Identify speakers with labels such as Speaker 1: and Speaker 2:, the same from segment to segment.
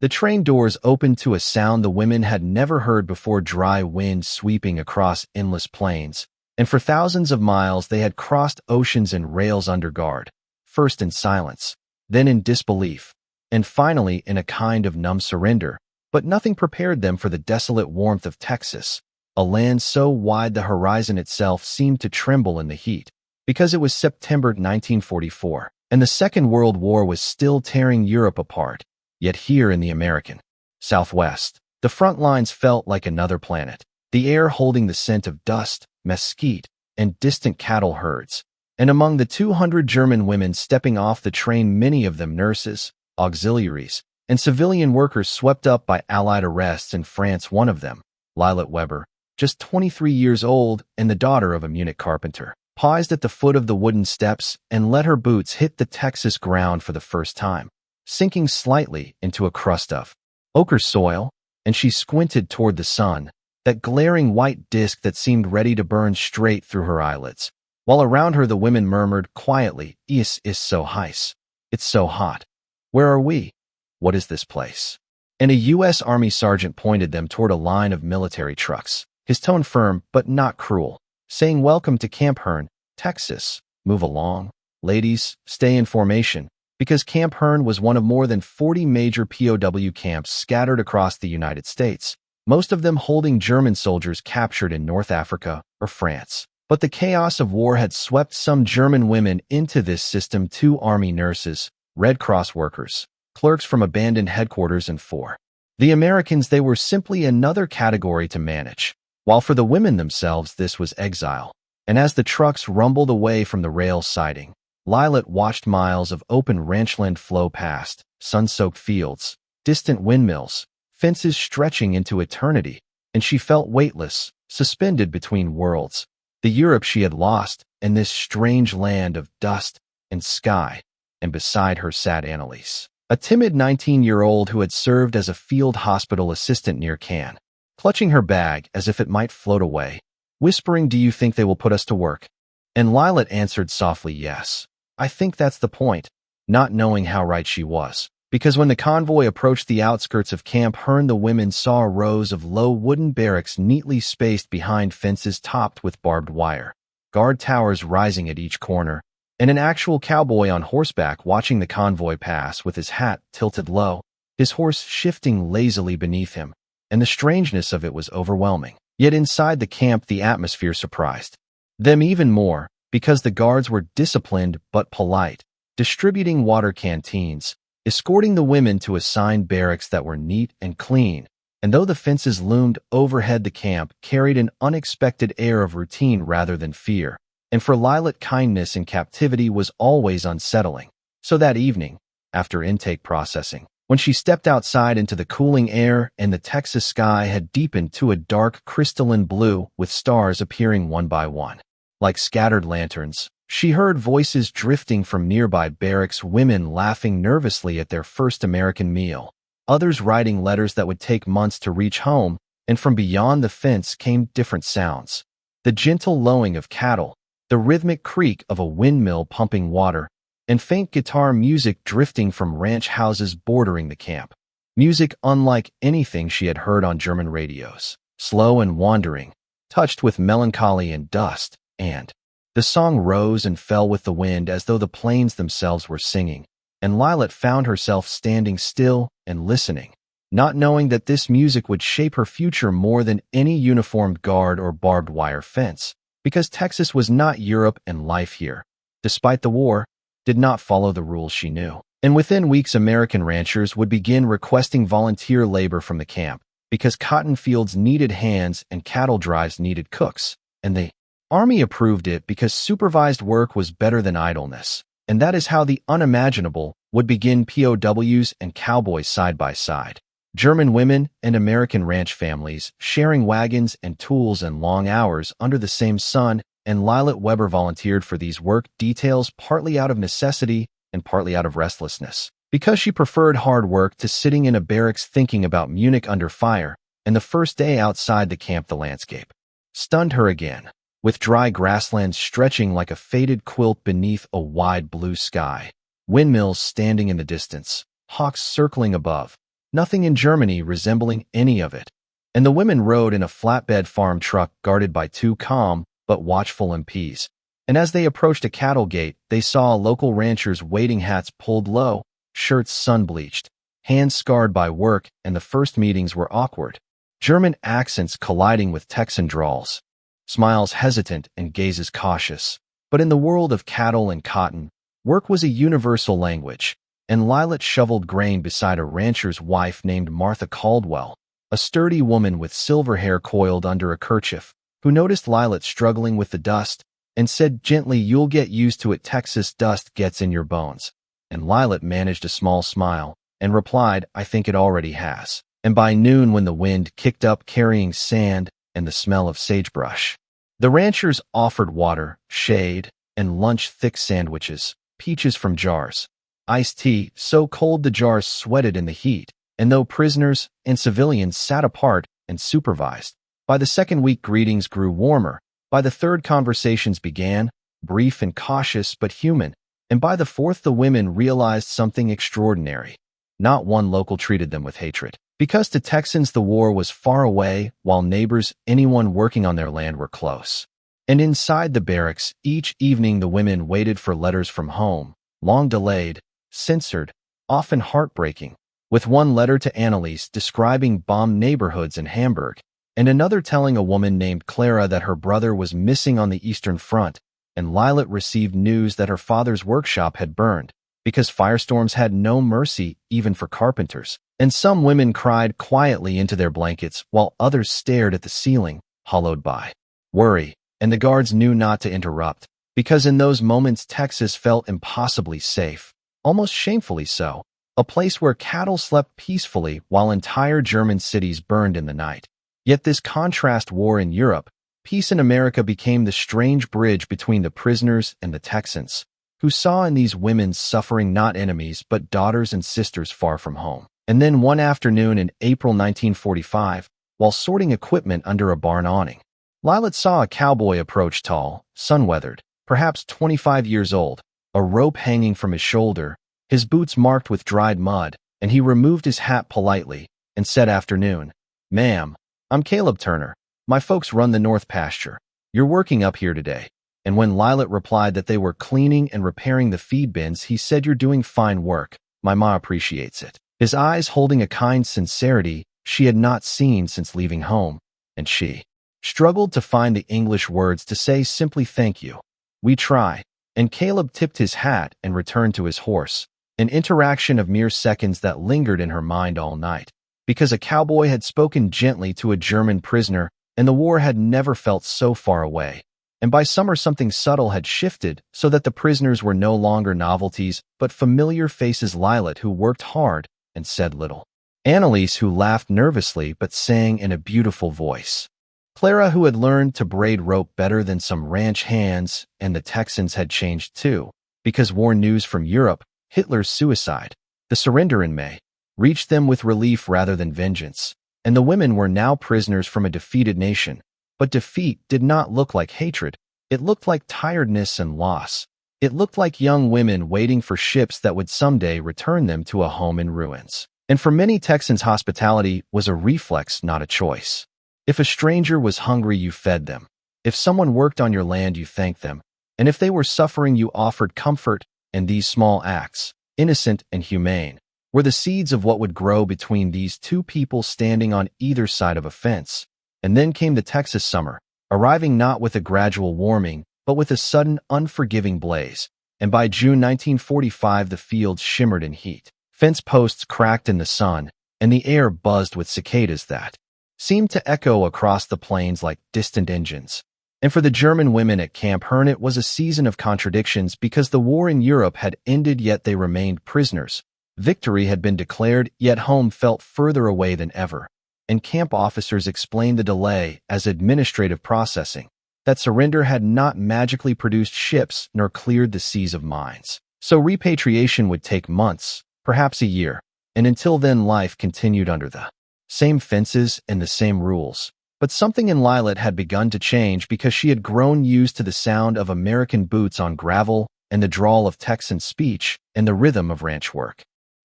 Speaker 1: The train doors opened to a sound the women had never heard before, dry wind sweeping across endless plains, and for thousands of miles they had crossed oceans and rails under guard, first in silence, then in disbelief, and finally in a kind of numb surrender. But nothing prepared them for the desolate warmth of Texas, a land so wide the horizon itself seemed to tremble in the heat, because it was September 1944, and the Second World War was still tearing Europe apart. Yet here in the American Southwest, the front lines felt like another planet, the air holding the scent of dust, mesquite, and distant cattle herds. And among the 200 German women stepping off the train, many of them nurses, auxiliaries, and civilian workers swept up by Allied arrests in France. One of them, Lilette Weber, just 23 years old and the daughter of a Munich carpenter, paused at the foot of the wooden steps and let her boots hit the Texas ground for the first time, sinking slightly into a crust of ochre soil, and she squinted toward the sun, that glaring white disk that seemed ready to burn straight through her eyelids, while around her the women murmured quietly, "Is so heiß. It's so hot. Where are we? What is this place?" And a U.S. Army sergeant pointed them toward a line of military trucks, his tone firm but not cruel, saying, "Welcome to Camp Hearn, Texas. Move along. Ladies, stay in formation," because Camp Hearn was one of more than 40 major POW camps scattered across the United States, most of them holding German soldiers captured in North Africa or France. But the chaos of war had swept some German women into this system: 2 Army nurses, Red Cross workers, clerks from abandoned headquarters, and for the Americans they were simply another category to manage, while for the women themselves this was exile. And as the trucks rumbled away from the rail siding, Lilette watched miles of open ranchland flow past, sun-soaked fields, distant windmills, fences stretching into eternity, and she felt weightless, suspended between worlds, the Europe she had lost and this strange land of dust and sky. And beside her sat Annalise, a timid 19-year-old who had served as a field hospital assistant near Cannes, clutching her bag as if it might float away, whispering, "Do you think they will put us to work?" And Lilette answered softly, "Yes. I think that's the point," not knowing how right she was. Because when the convoy approached the outskirts of Camp Hearn, the women saw rows of low wooden barracks neatly spaced behind fences topped with barbed wire, guard towers rising at each corner, and an actual cowboy on horseback watching the convoy pass with his hat tilted low, his horse shifting lazily beneath him. And the strangeness of it was overwhelming. Yet inside the camp the atmosphere surprised them even more, because the guards were disciplined but polite, distributing water canteens, escorting the women to assigned barracks that were neat and clean, and though the fences loomed overhead, the camp carried an unexpected air of routine rather than fear, and for Lilette kindness in captivity was always unsettling. So that evening, after intake processing, when she stepped outside into the cooling air and the Texas sky had deepened to a dark crystalline blue with stars appearing one by one, like scattered lanterns, she heard voices drifting from nearby barracks, women laughing nervously at their first American meal, others writing letters that would take months to reach home, and from beyond the fence came different sounds: the gentle lowing of cattle, the rhythmic creak of a windmill pumping water, and faint guitar music drifting from ranch houses bordering the camp. Music unlike anything she had heard on German radios, slow and wandering, touched with melancholy and dust, and the song rose and fell with the wind as though the plains themselves were singing, and Lilette found herself standing still and listening, not knowing that this music would shape her future more than any uniformed guard or barbed wire fence, because Texas was not Europe, and life here, despite the war, did not follow the rules she knew. And within weeks American ranchers would begin requesting volunteer labor from the camp, because cotton fields needed hands and cattle drives needed cooks, and the Army approved it because supervised work was better than idleness. And that is how the unimaginable would begin: POWs and cowboys side by side, German women and American ranch families sharing wagons and tools and long hours under the same sun. And Lilette Weber volunteered for these work details partly out of necessity and partly out of restlessness, because she preferred hard work to sitting in a barracks thinking about Munich under fire. And the first day outside the camp, the landscape stunned her again, with dry grasslands stretching like a faded quilt beneath a wide blue sky, windmills standing in the distance, hawks circling above, nothing in Germany resembling any of it. And the women rode in a flatbed farm truck guarded by two calm but watchful MPs. And as they approached a cattle gate, they saw local ranchers' waiting hats pulled low, shirts sun-bleached, hands scarred by work, and the first meetings were awkward. German accents colliding with Texan drawls, smiles hesitant and gazes cautious. But in the world of cattle and cotton, work was a universal language, and Lilat shoveled grain beside a rancher's wife named Martha Caldwell, a sturdy woman with silver hair coiled under a kerchief, who noticed Lilat struggling with the dust and said gently, "You'll get used to it, Texas dust gets in your bones." And Lilat managed a small smile and replied, "I think it already has." And by noon, when the wind kicked up carrying sand and the smell of sagebrush, the ranchers offered water, shade, and lunch-thick sandwiches, peaches from jars, iced tea so cold the jars sweated in the heat, and though prisoners and civilians sat apart and supervised, by the second week greetings grew warmer, by the third conversations began, brief and cautious but human, and by the fourth the women realized something extraordinary. Not one local treated them with hatred. Because to Texans the war was far away, while neighbors, anyone working on their land, were close. And inside the barracks, each evening the women waited for letters from home, long delayed, censored, often heartbreaking, with one letter to Annalise describing bombed neighborhoods in Hamburg, and another telling a woman named Clara that her brother was missing on the Eastern Front, and Lilat received news that her father's workshop had burned, because firestorms had no mercy even for carpenters. And some women cried quietly into their blankets while others stared at the ceiling, hollowed by worry, and the guards knew not to interrupt, because in those moments Texas felt impossibly safe, almost shamefully so, a place where cattle slept peacefully while entire German cities burned in the night. Yet this contrast war in Europe, peace in America, became the strange bridge between the prisoners and the Texans, who saw in these women suffering not enemies but daughters and sisters far from home. And then one afternoon in April 1945, while sorting equipment under a barn awning, Lilat saw a cowboy approach, tall, sun-weathered, perhaps 25 years old, a rope hanging from his shoulder, his boots marked with dried mud, and he removed his hat politely and said, "Afternoon, ma'am. I'm Caleb Turner. My folks run the North Pasture. You're working up here today." And when Lilat replied that they were cleaning and repairing the feed bins, he said, "You're doing fine work. My ma appreciates it." His eyes holding a kind sincerity she had not seen since leaving home, and she struggled to find the English words to say simply, "Thank you. We try." And Caleb tipped his hat and returned to his horse, an interaction of mere seconds that lingered in her mind all night, because a cowboy had spoken gently to a German prisoner, and the war had never felt so far away. And by summer something subtle had shifted, so that the prisoners were no longer novelties, but familiar faces. Lilat, who worked hard and said little. Annalise, who laughed nervously but sang in a beautiful voice. Clara, who had learned to braid rope better than some ranch hands, and the Texans had changed too, because war news from Europe, Hitler's suicide, the surrender in May, reached them with relief rather than vengeance, and the women were now prisoners from a defeated nation. But defeat did not look like hatred. It looked like tiredness and loss. It looked like young women waiting for ships that would someday return them to a home in ruins. And for many Texans, hospitality was a reflex, not a choice. If a stranger was hungry, you fed them. If someone worked on your land, you thanked them. And if they were suffering, you offered comfort. And these small acts, innocent and humane, were the seeds of what would grow between these two people standing on either side of a fence. And then came the Texas summer, arriving not with a gradual warming, but with a sudden, unforgiving blaze. And by June 1945, the fields shimmered in heat. Fence posts cracked in the sun, and the air buzzed with cicadas that seemed to echo across the plains like distant engines. And for the German women at Camp Herne, it was a season of contradictions, because the war in Europe had ended, yet they remained prisoners. Victory had been declared, yet home felt further away than ever. And camp officers explained the delay as administrative processing, that surrender had not magically produced ships nor cleared the seas of mines. So repatriation would take months, perhaps a year, and until then life continued under the same fences and the same rules. But something in Lilat had begun to change, because she had grown used to the sound of American boots on gravel and the drawl of Texan speech and the rhythm of ranch work.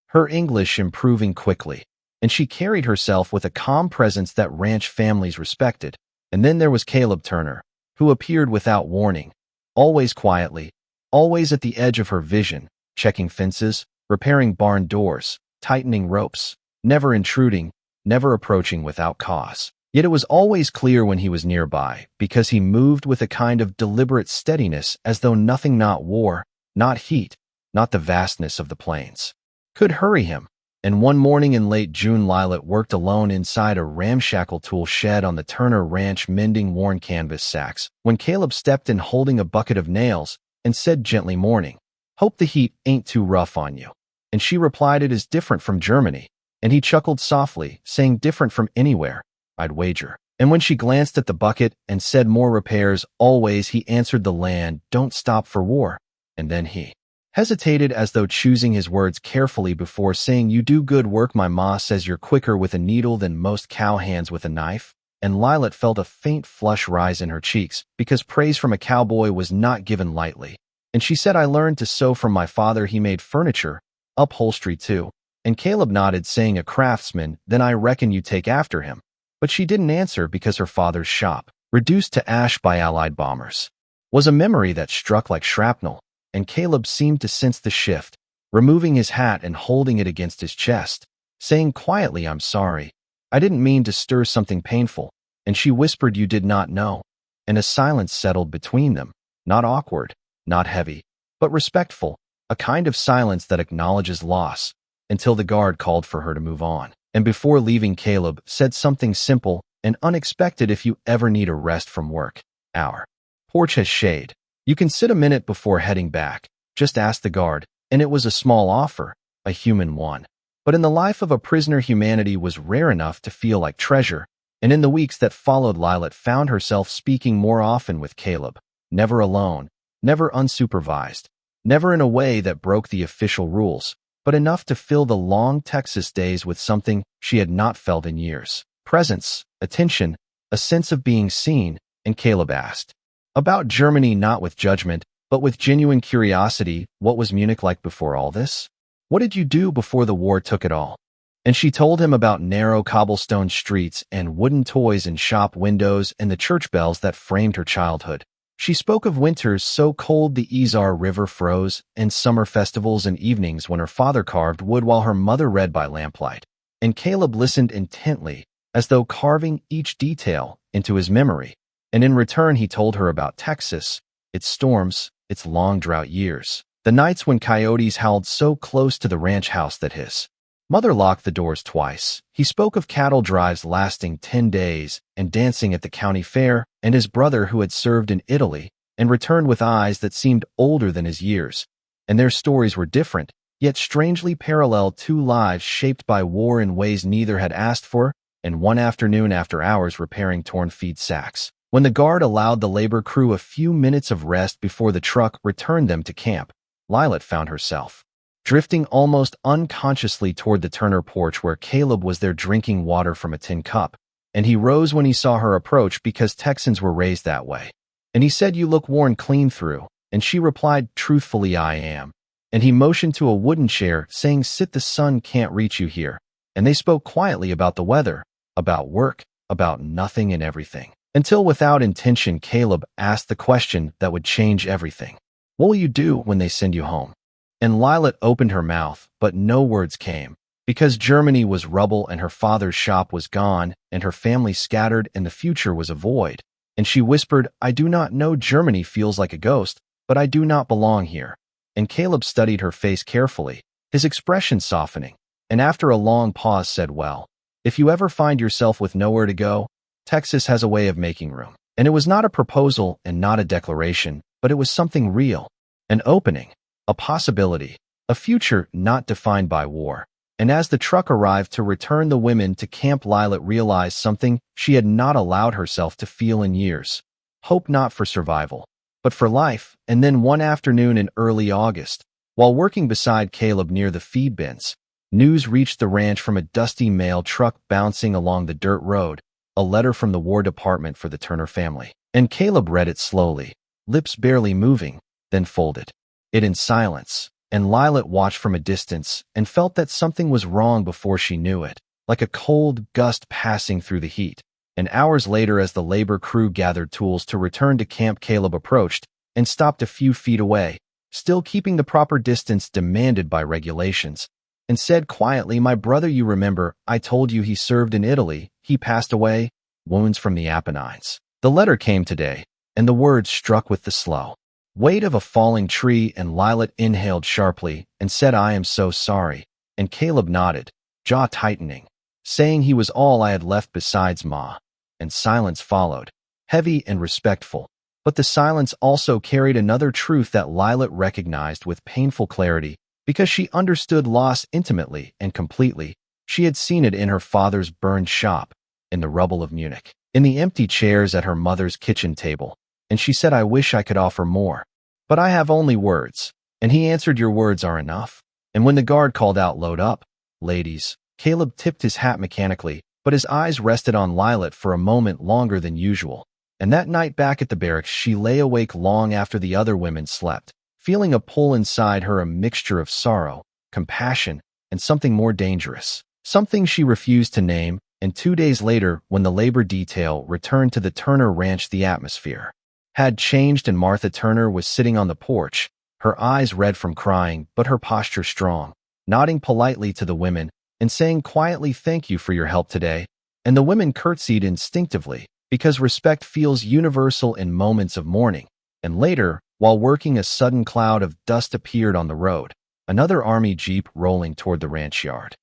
Speaker 1: Her English improving quickly. and she carried herself with a calm presence that ranch families respected. And then there was Caleb Turner, who appeared without warning, always quietly, always at the edge of her vision, checking fences, repairing barn doors, tightening ropes, never intruding, never approaching without cause. Yet it was always clear when he was nearby, because he moved with a kind of deliberate steadiness as though nothing, not war, not heat, not the vastness of the plains, could hurry him. And one morning in late June, Lilet worked alone inside a ramshackle tool shed on the Turner Ranch, mending worn canvas sacks, when Caleb stepped in holding a bucket of nails and said gently, "Morning. Hope the heat ain't too rough on you." And she replied, "It is different from Germany." And he chuckled softly, saying, "Different from anywhere, I'd wager." And when she glanced at the bucket and said, "More repairs, always," he answered, "The land don't stop for war." And then he hesitated, as though choosing his words carefully before saying, "You do good work. My ma says you're quicker with a needle than most cow hands with a knife." And Lilet felt a faint flush rise in her cheeks, because praise from a cowboy was not given lightly. And she said, "I learned to sew from my father. He made furniture, upholstery too." And Caleb nodded, saying, "A craftsman, then I reckon you take after him." But she didn't answer, because her father's shop, reduced to ash by Allied bombers, was a memory that struck like shrapnel. And Caleb seemed to sense the shift, removing his hat and holding it against his chest, saying quietly, "I'm sorry. I didn't mean to stir something painful." And she whispered, "You did not know." And a silence settled between them, not awkward, not heavy, but respectful, a kind of silence that acknowledges loss, until the guard called for her to move on. And before leaving, Caleb said something simple and unexpected: "If you ever need a rest from work, our porch has shade. You can sit a minute before heading back. Just ask the guard." And it was a small offer, a human one. But in the life of a prisoner, humanity was rare enough to feel like treasure. And in the weeks that followed, Lilet found herself speaking more often with Caleb, never alone, never unsupervised, never in a way that broke the official rules, but enough to fill the long Texas days with something she had not felt in years: presence, attention, a sense of being seen. And Caleb asked about Germany, not with judgment, but with genuine curiosity. What was Munich like before all this? What did you do before the war took it all? And she told him about narrow cobblestone streets and wooden toys in shop windows and the church bells that framed her childhood. She spoke of winters so cold the Isar River froze, and summer festivals and evenings when her father carved wood while her mother read by lamplight. And Caleb listened intently, as though carving each detail into his memory. And in return, he told her about Texas, its storms, its long drought years, the nights when coyotes howled so close to the ranch house that his mother locked the doors twice. He spoke of cattle drives lasting 10 days and dancing at the county fair, and his brother who had served in Italy and returned with eyes that seemed older than his years. And their stories were different, yet strangely parallel: two lives shaped by war in ways neither had asked for. And one afternoon, after hours repairing torn feed sacks, when the guard allowed the labor crew a few minutes of rest before the truck returned them to camp, Lilet found herself drifting almost unconsciously toward the Turner porch, where Caleb was there drinking water from a tin cup. And he rose when he saw her approach, because Texans were raised that way. And he said, "You look worn clean through." And she replied truthfully, "I am." And he motioned to a wooden chair, saying, "Sit, the sun can't reach you here." And they spoke quietly about the weather, about work, about nothing and everything. Until, without intention, Caleb asked the question that would change everything: "What will you do when they send you home?" And Lilet opened her mouth, but no words came, because Germany was rubble and her father's shop was gone and her family scattered and the future was a void. And she whispered, "I do not know. Germany feels like a ghost, but I do not belong here." And Caleb studied her face carefully, his expression softening, and after a long pause said, "Well, if you ever find yourself with nowhere to go, Texas has a way of making room." And it was not a proposal and not a declaration, but it was something real, an opening, a possibility, a future not defined by war. And as the truck arrived to return the women to camp, Lilet realized something she had not allowed herself to feel in years: hope not for survival, but for life. And then one afternoon in early August, while working beside Caleb near the feed bins, news reached the ranch from a dusty mail truck bouncing along the dirt road: a letter from the War Department for the Turner family. And Caleb read it slowly, lips barely moving, then folded it in silence. And Lilet watched from a distance and felt that something was wrong before she knew it. like a cold gust passing through the heat. And hours later, as the labor crew gathered tools to return to camp, Caleb approached and stopped a few feet away, still keeping the proper distance demanded by regulations, and said quietly, "My brother, you remember, I told you he served in Italy. He passed away, wounds from the Apennines." The letter came today, and the words struck with the slow weight of a falling tree, and Lilat inhaled sharply and said, "I am so sorry." And Caleb nodded, jaw tightening, saying he was all I had left besides Ma. And silence followed, heavy and respectful. But the silence also carried another truth that Lilat recognized with painful clarity, because she understood loss intimately and completely. She had seen it in her father's burned shop, in the rubble of Munich, in the empty chairs at her mother's kitchen table. And she said, "I wish I could offer more, but I have only words." And he answered, "Your words are enough." And when the guard called out, "Load up, ladies," Caleb tipped his hat mechanically, but his eyes rested on Lilat for a moment longer than usual. And that night back at the barracks, she lay awake long after the other women slept, feeling a pull inside her, a mixture of sorrow, compassion, and something more dangerous, something she refused to name. And 2 days later, when the labor detail returned to the Turner Ranch, the atmosphere had changed, and Martha Turner was sitting on the porch, her eyes red from crying, but her posture strong, nodding politely to the women and saying quietly, "Thank you for your help today." And the women curtsied instinctively, because respect feels universal in moments of mourning. And later, while working, a sudden cloud of dust appeared on the road, another army jeep rolling toward the ranch yard.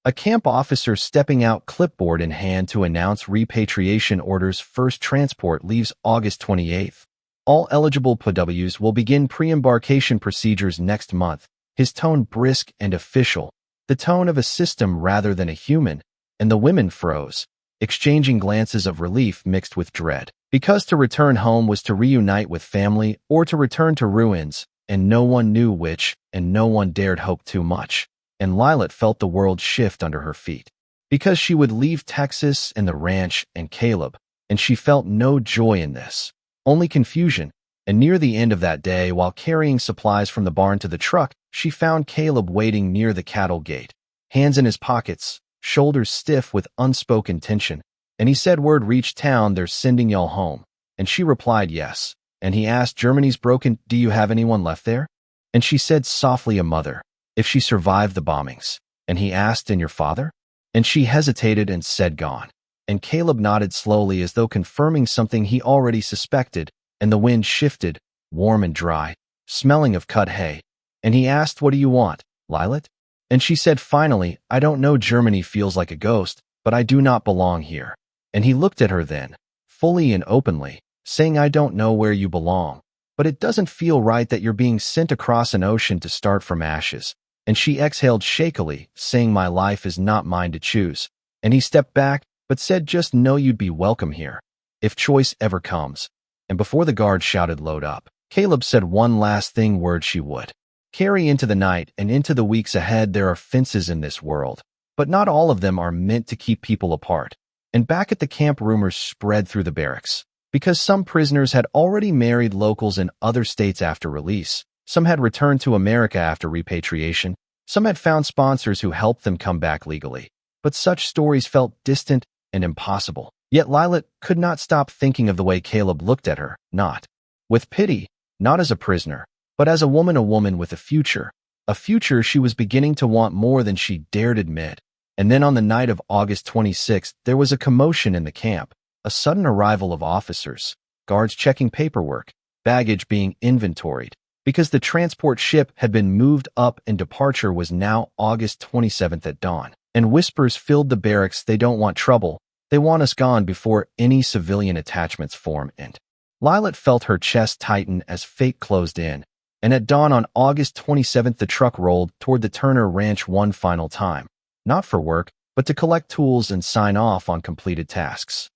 Speaker 1: A camp officer stepping out, clipboard in hand, to announce repatriation orders. First transport leaves August 28th. All eligible POWs will begin pre-embarkation procedures next month. His tone brisk and official, the tone of a system rather than a human, and the women froze, exchanging glances of relief mixed with dread, because to return home was to reunite with family or to return to ruins, and no one knew which, and no one dared hope too much. And Lilat felt the world shift under her feet, because she would leave Texas and the ranch and Caleb, and she felt no joy in this, only confusion. And near the end of that day, while carrying supplies from the barn to the truck, she found Caleb waiting near the cattle gate, hands in his pockets, shoulders stiff with unspoken tension. And he said, "Word reached town, they're sending y'all home." And she replied, "Yes." And he asked, "Germany's broken, do you have anyone left there?" And she said softly, "A mother, if she survived the bombings." And he asked, "And your father?" And she hesitated and said, "Gone." And Caleb nodded slowly, as though confirming something he already suspected. And the wind shifted, warm and dry, smelling of cut hay. And he asked, "What do you want, Lilat?" And she said finally, "I don't know, Germany feels like a ghost, but I do not belong here." And he looked at her then, fully and openly, saying, "I don't know where you belong, but it doesn't feel right that you're being sent across an ocean to start from ashes." And she exhaled shakily, saying, "My life is not mine to choose." And he stepped back, but said, "Just know you'd be welcome here, if choice ever comes." And before the guard shouted, "Load up," Caleb said one last thing, word she would carry into the night and into the weeks ahead. There are fences in this world, but not all of them are meant to keep people apart. And back at the camp, rumors spread through the barracks, because some prisoners had already married locals in other states after release. Some had returned to America after repatriation. Some had found sponsors who helped them come back legally. But such stories felt distant and impossible. Yet Lilat could not stop thinking of the way Caleb looked at her, not with pity, not as a prisoner, but as a woman with a future she was beginning to want more than she dared admit. And then on the night of August 26th, there was a commotion in the camp, a sudden arrival of officers, guards checking paperwork, baggage being inventoried, because the transport ship had been moved up and departure was now August 27th at dawn. And whispers filled the barracks, "They don't want trouble. They want us gone before any civilian attachments form." And Lilat felt her chest tighten as fate closed in. And at dawn on August 27th, the truck rolled toward the Turner Ranch one final time, not for work, but to collect tools and sign off on completed tasks.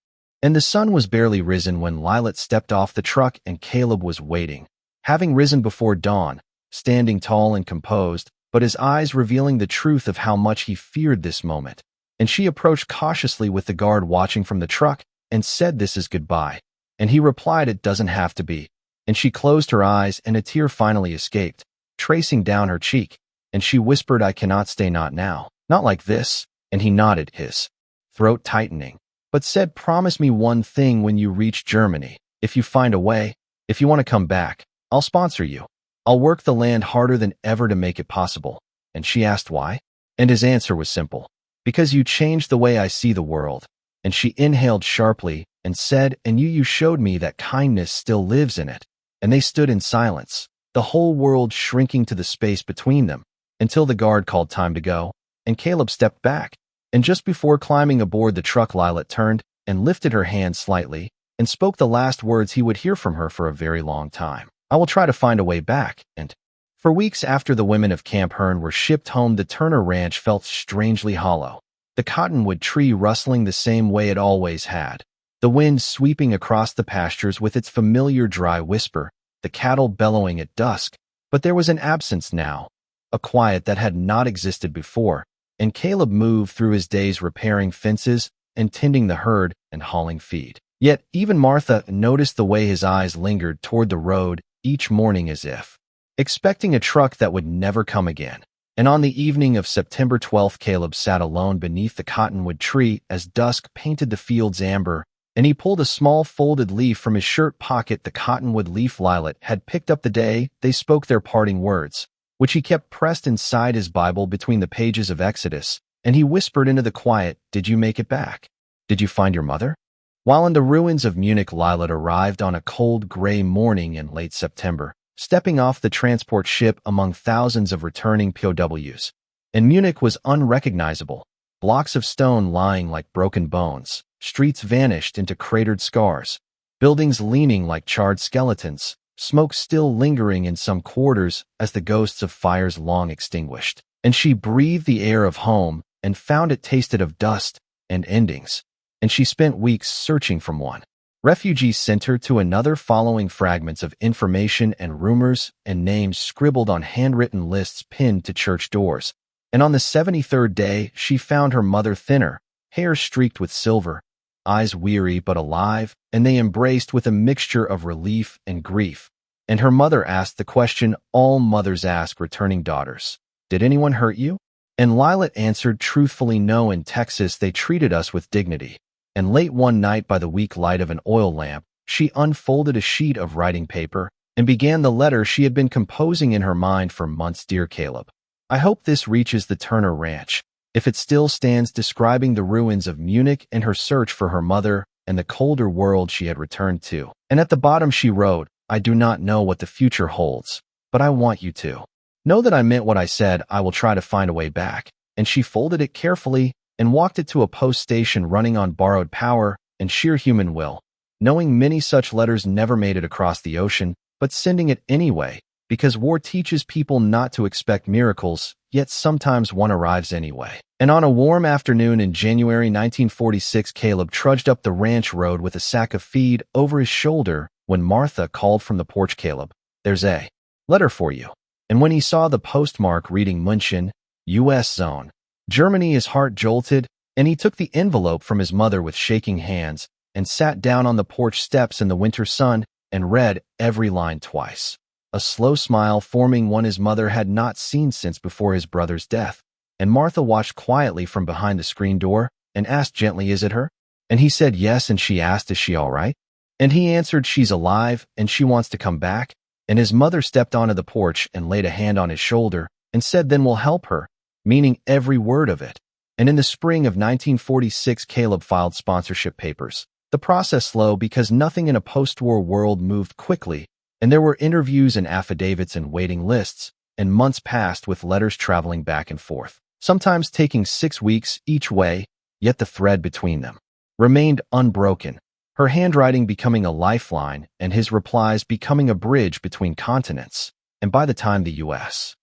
Speaker 1: And the sun was barely risen when Lilat stepped off the truck, and Caleb was waiting, having risen before dawn, standing tall and composed, but his eyes revealing the truth of how much he feared this moment. And she approached cautiously with the guard watching from the truck and said, "This is goodbye." And he replied, "It doesn't have to be." And she closed her eyes, and a tear finally escaped, tracing down her cheek. And she whispered, "I cannot stay, not now, not like this." And he nodded, his throat tightening, but said, "Promise me one thing when you reach Germany. If you find a way, if you want to come back, I'll sponsor you. I'll work the land harder than ever to make it possible." And she asked why? And his answer was simple. "Because you changed the way I see the world." And she inhaled sharply and said, "And you showed me that kindness still lives in it." And they stood in silence, the whole world shrinking to the space between them, until the guard called time to go, and Caleb stepped back. And just before climbing aboard the truck, Lilat turned and lifted her hand slightly and spoke the last words he would hear from her for a very long time. "I will try to find a way back." And for weeks after the women of Camp Hearn were shipped home, the Turner Ranch felt strangely hollow. The cottonwood tree rustling the same way it always had, the wind sweeping across the pastures with its familiar dry whisper, the cattle bellowing at dusk. But there was an absence now, a quiet that had not existed before, and Caleb moved through his days repairing fences and tending the herd and hauling feed. Yet even Martha noticed the way his eyes lingered toward the road each morning, as if expecting a truck that would never come again. And on the evening of September 12th, Caleb sat alone beneath the cottonwood tree as dusk painted the fields amber, and he pulled a small folded leaf from his shirt pocket, the cottonwood leaf Lilat had picked up the day they spoke their parting words, which he kept pressed inside his Bible between the pages of Exodus, and he whispered into the quiet, "Did you make it back? Did you find your mother?" While in the ruins of Munich, Lilat arrived on a cold gray morning in late September, stepping off the transport ship among thousands of returning POWs. And Munich was unrecognizable, blocks of stone lying like broken bones, streets vanished into cratered scars, buildings leaning like charred skeletons, smoke still lingering in some quarters as the ghosts of fires long extinguished. And she breathed the air of home and found it tasted of dust and endings. And she spent weeks searching from one refugee center to another, following fragments of information and rumors and names scribbled on handwritten lists pinned to church doors. And on the 73rd day, she found her mother, thinner, hair streaked with silver, eyes weary but alive, and they embraced with a mixture of relief and grief. And her mother asked the question all mothers ask returning daughters, "Did anyone hurt you?" And Lilat answered truthfully, "No. In Texas, they treated us with dignity." And late one night, by the weak light of an oil lamp, she unfolded a sheet of writing paper and began the letter she had been composing in her mind for months. "Dear Caleb, I hope this reaches the Turner Ranch, if it still stands," describing the ruins of Munich and her search for her mother and the colder world she had returned to. And at the bottom she wrote, "I do not know what the future holds, but I want you to know that I meant what I said. I will try to find a way back." And she folded it carefully and walked it to a post station running on borrowed power and sheer human will, knowing many such letters never made it across the ocean, but sending it anyway, because war teaches people not to expect miracles, yet sometimes one arrives anyway. And on a warm afternoon in January 1946, Caleb trudged up the ranch road with a sack of feed over his shoulder when Martha called from the porch, "Caleb, there's a letter for you." And when he saw the postmark reading München, U.S. Zone, Germany, his heart jolted, and he took the envelope from his mother with shaking hands and sat down on the porch steps in the winter sun and read every line twice, a slow smile forming one his mother had not seen since before his brother's death. And Martha watched quietly from behind the screen door and asked gently, "Is it her?" And he said yes, and she asked, "Is she all right?" And he answered, "She's alive, and she wants to come back." And his mother stepped onto the porch and laid a hand on his shoulder and said, "Then we'll help her," meaning every word of it. And in the spring of 1946, Caleb filed sponsorship papers. The process slow because nothing in a post-war world moved quickly, and there were interviews and affidavits and waiting lists, and months passed with letters traveling back and forth, sometimes taking 6 weeks each way, yet the thread between them remained unbroken, her handwriting becoming a lifeline and his replies becoming a bridge between continents. And by the time the U.S.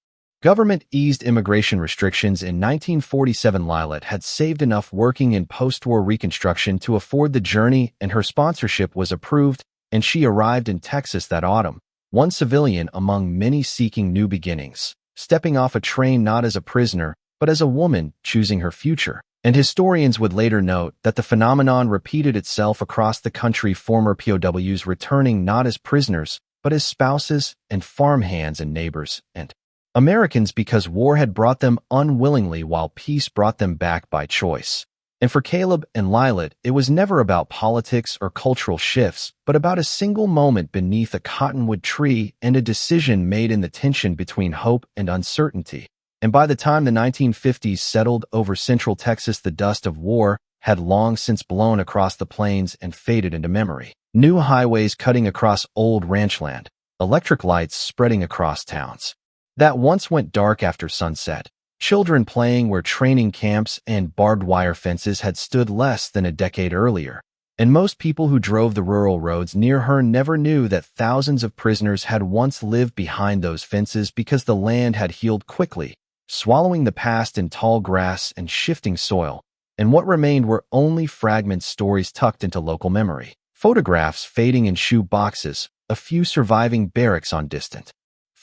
Speaker 1: government eased immigration restrictions in 1947, Lilat had saved enough working in post-war reconstruction to afford the journey, and her sponsorship was approved, and she arrived in Texas that autumn, one civilian among many seeking new beginnings, stepping off a train not as a prisoner, but as a woman choosing her future. And historians would later note that the phenomenon repeated itself across the country, former POWs returning not as prisoners, but as spouses and farmhands and neighbors, and Americans because war had brought them unwillingly while peace brought them back by choice. And for Caleb and Lilat, it was never about politics or cultural shifts, but about a single moment beneath a cottonwood tree and a decision made in the tension between hope and uncertainty. And by the time the 1950s settled over central Texas, the dust of war had long since blown across the plains and faded into memory. New highways cutting across old ranchland, electric lights spreading across towns that once went dark after sunset. Children playing where training camps and barbed wire fences had stood less than a decade earlier. And most people who drove the rural roads near her never knew that thousands of prisoners had once lived behind those fences because the land had healed quickly, swallowing the past in tall grass and shifting soil. And what remained were only fragment stories tucked into local memory. Photographs fading in shoe boxes, a few surviving barracks on distant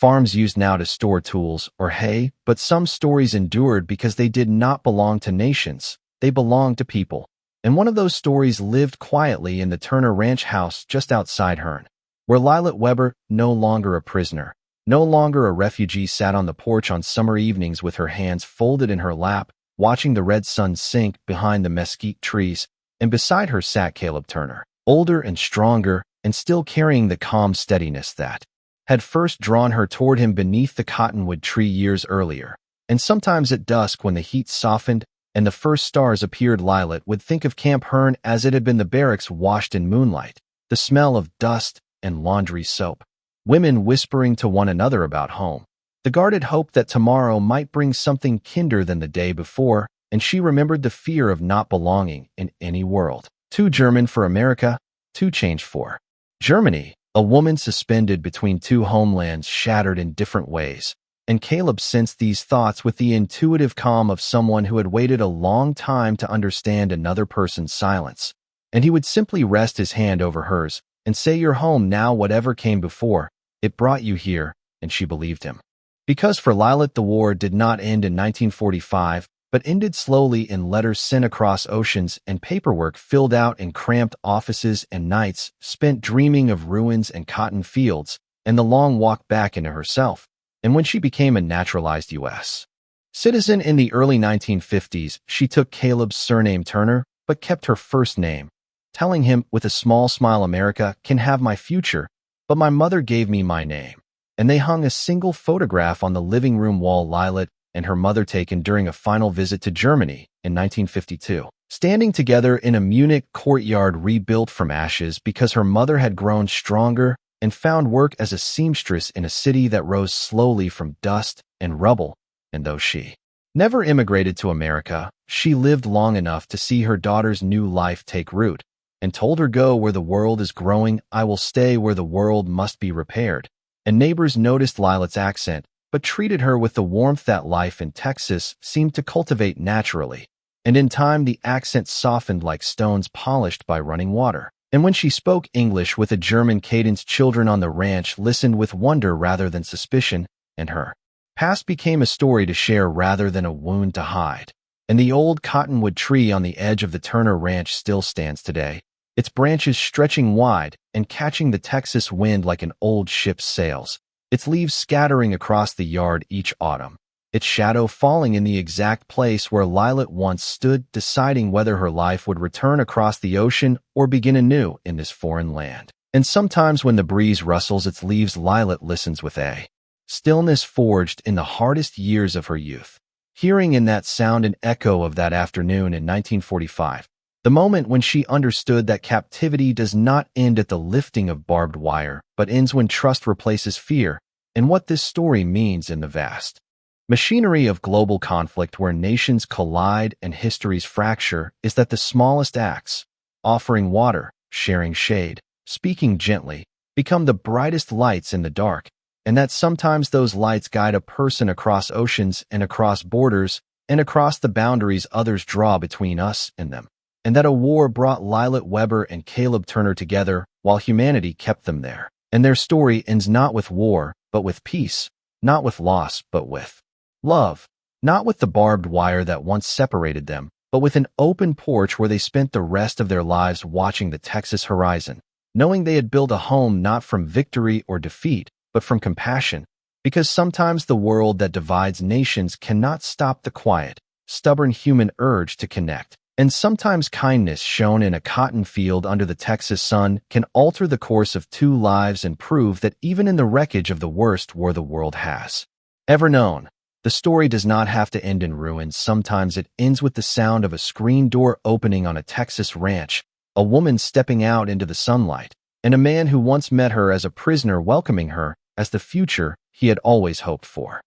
Speaker 1: farms used now to store tools or hay, but some stories endured because they did not belong to nations, they belonged to people. And one of those stories lived quietly in the Turner Ranch house just outside Hearne, where Lilat Weber, no longer a prisoner, no longer a refugee, sat on the porch on summer evenings with her hands folded in her lap, watching the red sun sink behind the mesquite trees, and beside her sat Caleb Turner, older and stronger, and still carrying the calm steadiness that had first drawn her toward him beneath the cottonwood tree years earlier. And sometimes at dusk, when the heat softened and the first stars appeared, Lilat would think of Camp Hearne as it had been, the barracks washed in moonlight, the smell of dust and laundry soap, women whispering to one another about home, the guarded hope that tomorrow might bring something kinder than the day before, and she remembered the fear of not belonging in any world. Too German for America, too changed for Germany. A woman suspended between two homelands, shattered in different ways. And Caleb sensed these thoughts with the intuitive calm of someone who had waited a long time to understand another person's silence. And he would simply rest his hand over hers and say, "You're home now. Whatever came before, it brought you here," and she believed him. Because for Lilat, the war did not end in 1945, but ended slowly in letters sent across oceans and paperwork filled out in cramped offices and nights spent dreaming of ruins and cotton fields and the long walk back into herself. And when she became a naturalized U.S. citizen in the early 1950s, she took Caleb's surname Turner, but kept her first name, telling him with a small smile, "America can have my future, but my mother gave me my name." And they hung a single photograph on the living room wall, Lilat and her mother, taken during a final visit to Germany in 1952, standing together in a Munich courtyard rebuilt from ashes because her mother had grown stronger and found work as a seamstress in a city that rose slowly from dust and rubble. And though she never immigrated to America, she lived long enough to see her daughter's new life take root, and told her, "Go where the world is growing, I will stay where the world must be repaired." And neighbors noticed Lilat's accent, but treated her with the warmth that life in Texas seemed to cultivate naturally. And in time, the accent softened like stones polished by running water. And when she spoke English with a German cadence, children on the ranch listened with wonder rather than suspicion, and her past became a story to share rather than a wound to hide. And the old cottonwood tree on the edge of the Turner Ranch still stands today, its branches stretching wide and catching the Texas wind like an old ship's sails, its leaves scattering across the yard each autumn, its shadow falling in the exact place where Lilat once stood, deciding whether her life would return across the ocean or begin anew in this foreign land. And sometimes when the breeze rustles its leaves, Lilat listens with a stillness forged in the hardest years of her youth, hearing in that sound an echo of that afternoon in 1945, the moment when she understood that captivity does not end at the lifting of barbed wire, but ends when trust replaces fear, and what this story means in the vast machinery of global conflict where nations collide and histories fracture is that the smallest acts, offering water, sharing shade, speaking gently, become the brightest lights in the dark, and that sometimes those lights guide a person across oceans and across borders and across the boundaries others draw between us and them. And that a war brought Lilat Weber and Caleb Turner together while humanity kept them there. And their story ends not with war, but with peace, not with loss, but with love, not with the barbed wire that once separated them, but with an open porch where they spent the rest of their lives watching the Texas horizon, knowing they had built a home not from victory or defeat, but from compassion, Because sometimes the world that divides nations cannot stop the quiet, stubborn human urge to connect. And sometimes kindness shown in a cotton field under the Texas sun can alter the course of two lives and prove that even in the wreckage of the worst war the world has ever known, the story does not have to end in ruins. Sometimes it ends with the sound of a screen door opening on a Texas ranch, a woman stepping out into the sunlight, and a man who once met her as a prisoner welcoming her as the future he had always hoped for.